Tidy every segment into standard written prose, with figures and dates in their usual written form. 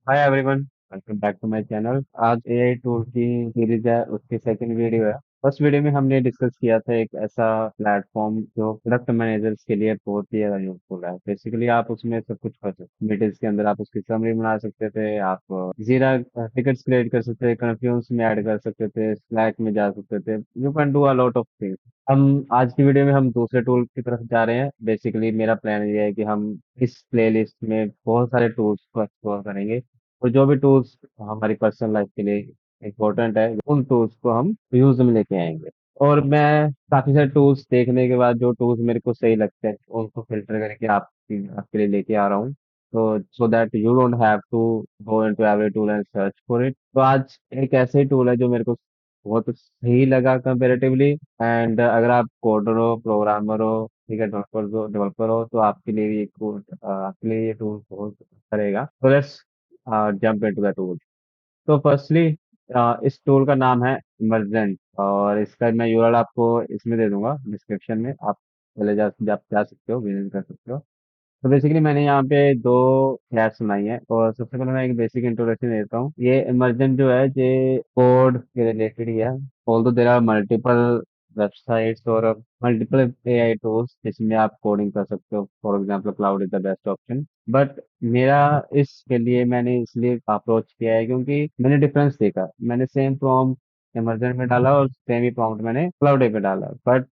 Hi everyone, welcome back to my channel. आज AI tool की series है, उसकी सेकंड वीडियो है। फर्स्ट वीडियो में हमने डिस्कस किया था एक ऐसा प्लेटफॉर्म जो प्रोडक्ट मैनेजर्स के लिए बहुत ही ज्यादा यूजफुल है। बेसिकली आप उसमें सब कुछ कर सकते, मीटिंग्स के अंदर आप उसकी समरी बना सकते थे, आप जीरा टिकट्स क्रिएट कर सकते थे, कन्फ्यूज में ऐड कर सकते थे, स्लैक में जा सकते थे। You can do a lot of things. हम आज की वीडियो में हम दूसरे टूल की तरफ जा रहे हैं। बेसिकली मेरा प्लान ये है कि हम इस प्लेलिस्ट में बहुत सारे टूल्स को एक्सप्लोर करेंगे, और जो भी टूल्स हमारी पर्सनल लाइफ के लिए इम्पोर्टेंट है उन टूल्स को हम यूज में लेके आएंगे। और मैं काफी सारे टूल्स देखने के बाद जो टूल्स मेरे को सही लगते हैं उनको फिल्टर करके आपके लिए लेके आ रहा हूँ, तो so that you don't have to go into every tool and search for it. तो आज एक ऐसे टूल है जो मेरे को बहुत सही लगा कंपेरेटिवली। एंड अगर आप कोडर हो, प्रोग्रामर हो, ठीक है, डेवलपर हो, तो आपके लिए आपके लिए ये टूल बहुत अच्छा रहेगा। तो let's jump into the tool. तो फर्स्टली इस टूल का नाम है इमर्जेंट, और इसका मैं यूआरएल आपको इसमें दे दूंगा डिस्क्रिप्शन में। आप चले जा सकते हो, विजिट कर सकते हो। तो बेसिकली मैंने यहाँ पे दो क्लास बनाई है, और सबसे पहले मैं एक बेसिक इंट्रोडक्शन देता हूँ। ये इमर्जेंट जो है ये कोड के रिलेटेड ही है। Although there are multiple websites और मल्टीपल एआई टूल्स जिसमें आप कोडिंग कर सकते हो। For example Claude is the best option, but मेरा इसके लिए मैंने इसलिए अप्रोच किया है क्योंकि मैंने डिफरेंस देखा। मैंने सेम प्रॉम्प्ट इमर्जेंट में डाला और सेम ही प्रॉम्प्ट मैंने क्लाउड पे डाला, बट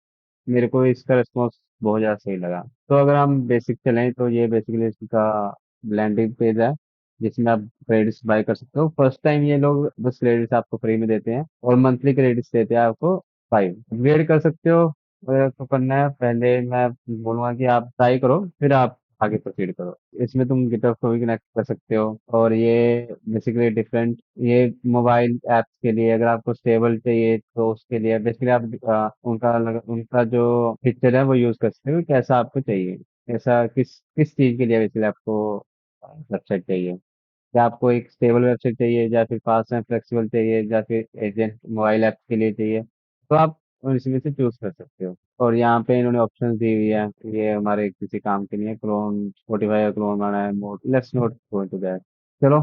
मेरे को इसका रिस्पॉन्स बहुत ज़्यादा सही लगा। तो अगर हम बेसिक चलें तो ये बेसिकली इसका लैंडिंग पेज है जिसमें आप क्रेडिट्स बाय कर सकते हो। फर्स्ट टाइम ये लोग बस क्रेडिट्स आपको फ्री में देते हैं, और मंथली क्रेडिट्स देते हैं आपको 5। अपग्रेड कर सकते हो। अगर आपको करना है, पहले मैं बोलूँगा कि आप ट्राई करो, फिर आप आगे प्रोसीड करो। इसमें तुम गिटहब को भी कनेक्ट कर सकते हो, और ये बेसिकली डिफरेंट, ये मोबाइल ऐप्स के लिए अगर आपको स्टेबल चाहिए तो उसके लिए बेसिकली आप उनका जो फीचर है वो यूज कर सकते हो। कैसा आपको चाहिए, ऐसा किस किस चीज के लिए बेसिकली आपको वेबसाइट चाहिए। क्या आपको एक स्टेबल वेबसाइट चाहिए, या फिर फास्ट एंड फ्लेक्सिबल चाहिए, या फिर एजेंट मोबाइल ऐप के लिए चाहिए, तो आप इसमें से चूज कर सकते हो। और यहाँ पे इन्होंने ऑप्शन दी हुई है। ये हमारे किसी काम के लिए क्लोन, स्पॉटिफाई का क्लोन बनाना है, mode, let's not go into that. चलो,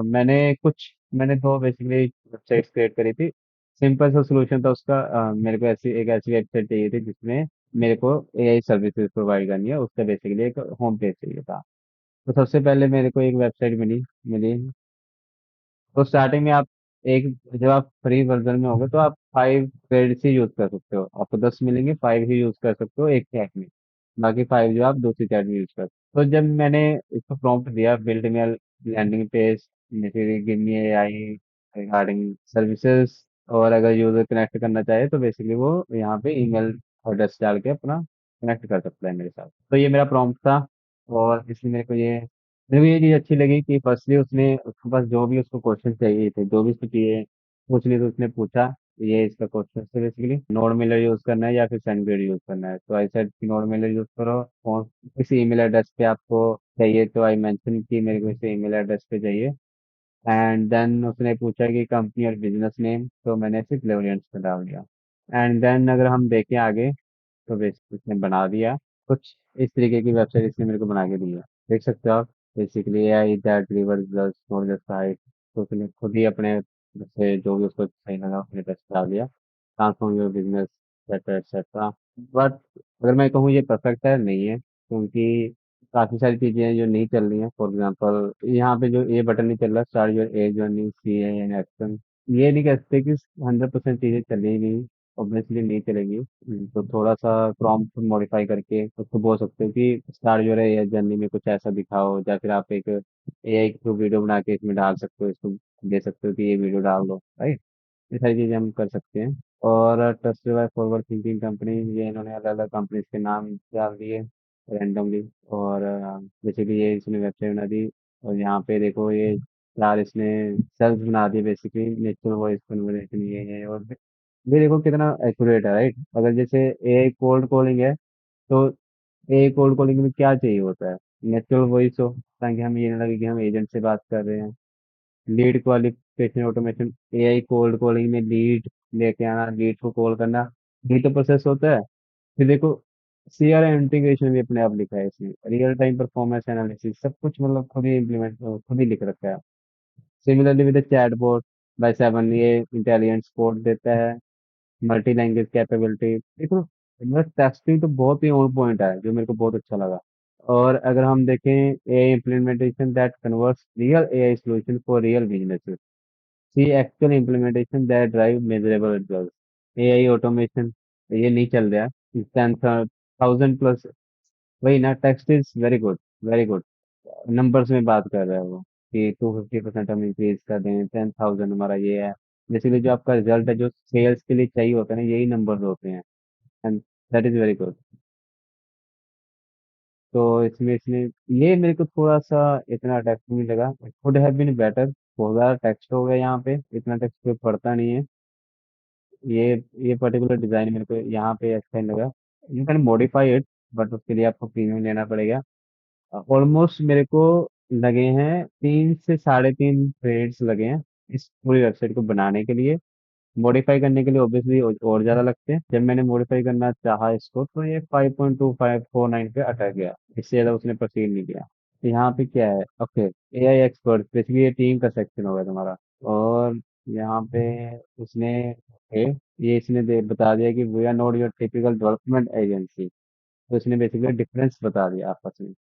मैंने दो बेसिकली वेबसाइट्स क्रिएट करी थी। सिंपल सा सोल्यूशन था उसका। मेरे को ऐसी वेबसाइट चाहिए थी जिसमें मेरे को एआई सर्विसेज प्रोवाइड करनी है, उसका बेसिकली एक होम पेज चाहिए था। तो सबसे पहले मेरे को एक वेबसाइट मिली मिली तो स्टार्टिंग में आप एक जब आप फ्री वर्जन में होगे तो आप 5 क्रेडिट्स ही यूज कर सकते हो। आपको 10 मिलेंगे, 5 ही यूज कर सकते हो एक चैट में। बाकी 5 जो आप दूसरी चैट में यूज कर सकते हो। तो जब मैंने इसको प्रॉम्प्ट दिया, build me landing page, give me AI regarding services, और अगर यूजर कनेक्ट करना चाहे तो बेसिकली वो यहाँ पे ईमेल एड्रेस डाल के अपना कनेक्ट कर सकता है मेरे साथ। तो ये मेरा प्रॉम्प्ट था, और इसलिए मेरे को ये चीज अच्छी लगी कि फर्स्टली उसने उसके पास जो भी उसको क्वेश्चन चाहिए थे, जो भी उसको चाहिए पूछ लिए, तो उसने पूछा। ये इसका क्वेश्चन है बेसिकली, नोड मेलर यूज करना है या फिर सेंडग्रिड यूज करना है। तो आई सेड कि नोड मेलर यूज करो। कौन किस ईमेल एड्रेस पे आपको चाहिए, तो आई मेंशन कि मेरे को इस ईमेल एड्रेस पे चाहिए। एंड देन उसने पूछा कि कंपनी और बिजनेस नेम, तो मैंने सिर्फ लेवरेंस पे डाल दिया। एंड देन अगर हम देखें आगे, तो बेसिकली इसने बना दिया कुछ इस तरीके की वेबसाइट, इसने मेरे को बना के दी है। देख सकते हो आप, basically AI that deliver results for the site. तो उसने खुद ही अपने से जो भी उसको सही लगा उसने टेस्ट करा दिया, transform your business, etcetera etcetera. But अगर मैं कहूँ ये परफेक्ट है, नहीं है, क्योंकि काफ़ी सारी चीज़ें हैं जो नहीं चल रही हैं। फॉर एग्जांपल यहाँ पे जो ए बटन नहीं चल रहा, start your a journey, see a an action, ये नहीं कह सकते कि 100% चीज़ें चलेगी नहीं, ऑब्वियसली नहीं चलेगी। तो थोड़ा सा प्रॉम्प्ट मॉडिफाई करके उसको बोल सकते हो कि स्टार्ट जो है जर्नी में कुछ ऐसा दिखाओ, या फिर आप एक एआई के थ्रू वीडियो बना के इसमें डाल सकते हो, इसको दे सकते हो कि ये वीडियो डाल दो, राइट। ये सारी चीज़ें हम कर सकते हैं। और trusted bye forward thinking company, ये इन्होंने अलग अलग कंपनीज के नाम डाल दिए रैंडमली। और बेसिकली ये इसने वेबसाइट बना दी। और यहाँ पे देखो ये चार इसने सेल्स बना दिए, बेसिकली नेचुरल वॉइस कन्वर्सेशन ये है। और ये देखो कितना एक्यूरेट है, राइट। अगर जैसे एआई कोल्ड कॉलिंग है, तो एआई कोल्ड कॉलिंग में क्या चाहिए होता है, नेचुरल वॉइस हो, ताकि हमें ये ना लगे कि हम एजेंट से बात कर रहे हैं। Lead qualification automation, AI cold calling में लीड लेके आना, लीड को कॉल करना, ये तो प्रोसेस होता है। फिर देखो सीआरएम इंटीग्रेशन भी अपने आप लिखा है इसमें, रियल टाइम परफॉर्मेंस एनालिसिस, सब कुछ मतलब खुद ही इम्प्लीमेंट खुद ही लिख रखा है। Similarly with chatbot by seven, ये इंटेलिजेंट सपोर्ट देता है, मल्टी लैंग्वेज कैपेबिलिटी, देखो मतलब टेक्सटिंग तो बहुत ही ऑन पॉइंट है, जो मेरे को बहुत अच्छा लगा। और अगर हम देखें AI implementation that converts real AI solution for real businesses, see actual implementation that drive measurable result. AI automation ये नहीं चल रहा है, 10,000 प्लस, वही ना, text is very good, very good. Numbers में बात कर रहे हैं वो, कि 250% हम इंक्रीज कर दें, 10,000 हमारा ये है। बेसिकली जो आपका रिजल्ट है, जो सेल्स के लिए चाहिए होता है ना, यही नंबर्स होते हैं। And that is very good. तो इसमें इसने ये मेरे को थोड़ा सा इतना टेक्स्ट नहीं लगा, कुड हैव बीन बेटर। बहुत ज़्यादा टेक्स्ट हो गया यहाँ पे, इतना टेक्स्ट पे पड़ता नहीं है। ये ये पर्टिकुलर डिजाइन मेरे को यहाँ पे अच्छा नहीं लगा। You can modify it, but उसके लिए आपको प्रीमियम लेना पड़ेगा। ऑलमोस्ट मेरे को लगे हैं 3 से 3.5 क्रेडिट्स लगे हैं इस पूरी वेबसाइट को बनाने के लिए। मॉडिफाई करने के लिए ऑब्वियसली और ज्यादा लगते हैं। जब मैंने मॉडिफाई करना चाहा इसको, तो ये 5.2549 पे अटक गया, इससे ज्यादा उसने प्रोसीड नहीं किया। तो यहाँ पे क्या है, ओके, एआई एक्सपर्ट, बेसिकली ये टीम का सेक्शन होगा तुम्हारा। और यहाँ पे उसने, ओके, ये इसने बता दिया कि we are not your typical development agency. तो इसने बेसिकली डिफरेंस बता दिया आपस में,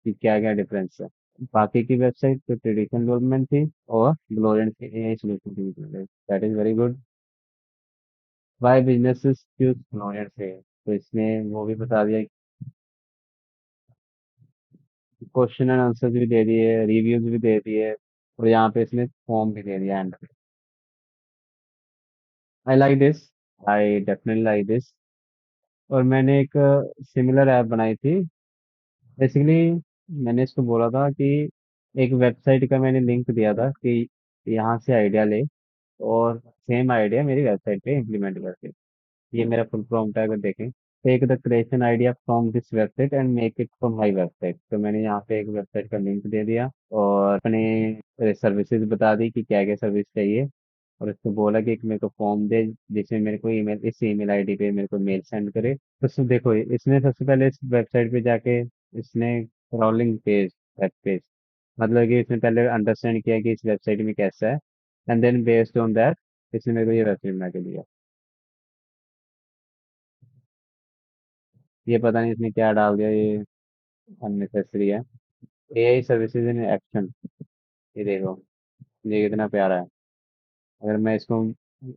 कि क्या क्या डिफरेंस है बाकी की वेबसाइट जो ट्रेडिशनल डेवलपमेंट थी और ग्लोरेंट की एआई सोल्यूशन थी। That is very good. Why businesses choose Glorent से, तो इसने वो भी बता दिया, क्वेश्चन एंड आंसर भी दे दिए, रिव्यूज भी दे दिए, और यहाँ पे इसने फॉर्म भी दे दिया एंड पे। I like this, I definitely like this. और मैंने एक सिमिलर ऐप बनाई थी। बेसिकली मैंने इसको बोला था कि एक वेबसाइट का मैंने लिंक दिया था कि यहाँ से आइडिया ले, और सेम आइडिया मेरी वेबसाइट पे इम्प्लीमेंट करते। ये मेरा फुल प्रॉम्प्ट है, अगर देखें, take the creation idea from this website and make it from my website. तो मैंने यहाँ पे एक वेबसाइट का लिंक दे दिया, और अपने सर्विसेज बता दी कि क्या क्या सर्विस चाहिए, और उसको बोला कि एक मेरे को फॉर्म दे, जिसमें मेरे को ईमेल, इस ईमेल आईडी पे मेरे को मेल सेंड करे। तो देखो, इसने सबसे पहले इस वेबसाइट पे जाके इसने क्रॉलिंग पेज, वेब पेज, मतलब कि इसने पहले अंडरस्टैंड किया कि इस वेबसाइट में कैसा है, and then based on that इसने मेरे को ये वेबसाइट बना के दिया। ये पता नहीं इसने क्या डाल दिया, ये अननेसेसरी है। एआई सर्विसेज इन एक्शन, ये देखो, ये कितना प्यारा है। अगर मैं इसको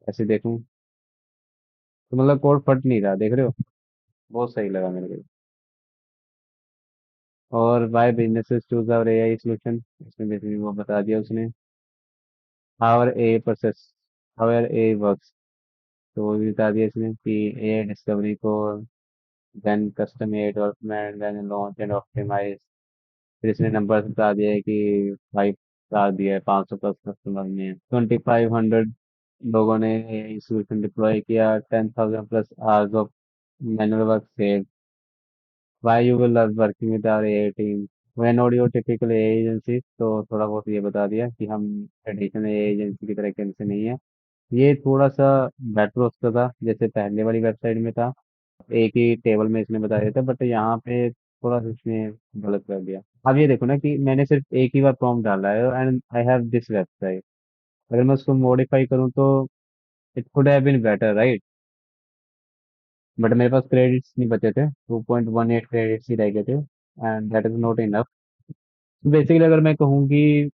ऐसे देखूं, तो मतलब कोड फट नहीं रहा, देख रहे हो, बहुत सही लगा मेरे को। और by businesses choose our AI solution, इसमें बेसिकली वो बता दिया उसने, हावर a process, hour A works. तो वो भी बता दिया इसने कि एआई डिस्कवरी को, then custom AI development, then launch and optimise. फिर इसने नंबर बता दिया है कि 5 स्टार दिया है, 500 प्लस कस्टमर में, 2500 लोगों ने एआई सोल्यूशन डिप्लॉय किया, 10,000 plus hours of manual work save. Why you will love working with our AI team, we not your typical AI agency. तो थोड़ा बहुत ये बता दिया कि हम ट्रेडिशनल एआई एजेंसी की तरह से नहीं है। ये थोड़ा सा बेटर उसका था, जैसे पहले वाली वेबसाइट में था, एक ही टेबल में इसने बता दिया था, बट यहाँ पे थोड़ा सा इसने गलत कर दिया। अब ये देखो ना कि मैंने सिर्फ एक ही बार प्रॉम्प्ट डाला है, and I have this website. अगर मैं उसको मॉडिफाई करूँ तो it could have been better, right? But मेरे पास क्रेडिट्स नहीं बचे थे, 2.18 क्रेडिट्स ही रह गए थे, and that is not enough. Basically अगर मैं कहूँ कि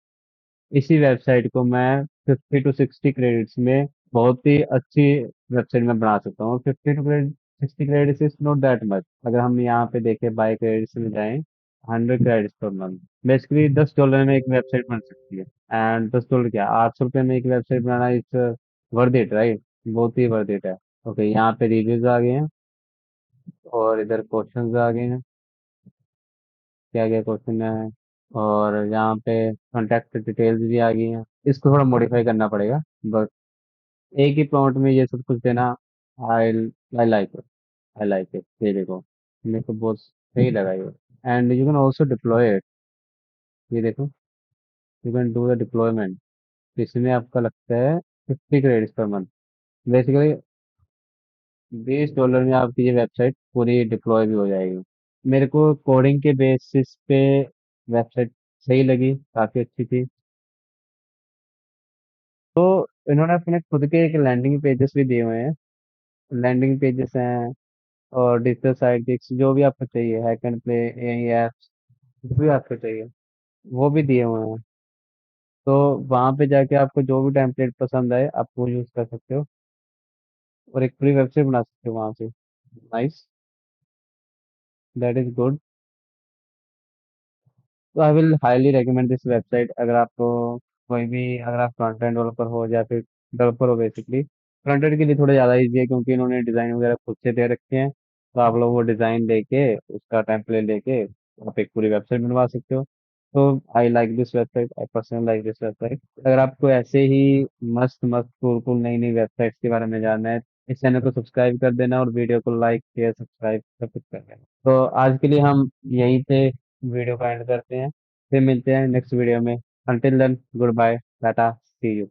इसी वेबसाइट को मैं 50 to 60 क्रेडिट्स में बहुत ही अच्छी वेबसाइट में बना सकता हूँ। 50 to 60 credits is not that much. अगर हम यहाँ पे देखें, बाय क्रेडिट्स में जाएं, 100 क्रेडिट्स पर मंथ, बेसिकली $10 में एक वेबसाइट बन सकती है। एंड $10 क्या, $800 में एक website banana, it's worth it, right? बहुत ही वर्थ इट है। ओके, यहाँ पे रिव्यूज आ गए हैं, और इधर क्वेश्चंस आ गए हैं, क्या क्या क्वेश्चन है, और यहाँ पे कॉन्टैक्ट डिटेल्स भी आ गई हैं। इसको थोड़ा मॉडिफाई करना पड़ेगा, बट एक ही प्रॉम्प्ट में ये सब कुछ देना, I I like it, I like it. ये देखो, मेरे को बहुत सही लगा ये। And you can also deploy it, ये देखो, you can do the deployment. इसमें आपका लगता है 50 क्रेडिट्स पर मंथ, बेसिकली $20 में आपकी ये वेबसाइट पूरी डिप्लॉय भी हो जाएगी। मेरे को कोडिंग के बेसिस पे वेबसाइट सही लगी, काफी अच्छी थी। तो इन्होंने अपने खुद के एक लैंडिंग पेजेस भी दिए हुए हैं। लैंडिंग पेजेस हैं, और डिजिटल साइट्स जो भी आपको चाहिए, hack and play, AI apps, जो भी आपको चाहिए वो भी दिए हुए हैं। तो वहां पे जाके आपको जो भी टेम्पलेट पसंद आए आप वो यूज कर सकते हो, और एक पूरी वेबसाइट बना सकते हो वहां से। Nice, that is good. तो I will highly recommend this website. अगर आपको कोई भी, अगर आप फ्रंट एंड डेवलपर हो या फिर डेवलपर हो बेसिकली, फ्रंट एंड के लिए थोड़ा ज़्यादा इजी है क्योंकि इन्होंने डिज़ाइन वगैरह खुद से दे रखे हैं। तो आप लोग वो डिज़ाइन लेके, उसका टेम्पलेट लेके आप एक पूरी वेबसाइट बनवा सकते हो। तो I like this website, I personally like this website. अगर आपको ऐसे ही मस्त मस्त कूल कूल नई नई वेबसाइट्स के बारे में जानना है, इस चैनल को सब्सक्राइब कर देना, और वीडियो को लाइक शेयर सब्सक्राइब सब कुछ कर देना। तो आज के लिए हम यहीं पे वीडियो का एंड करते हैं, फिर मिलते हैं नेक्स्ट वीडियो में। Until then, good bye, tata, see you.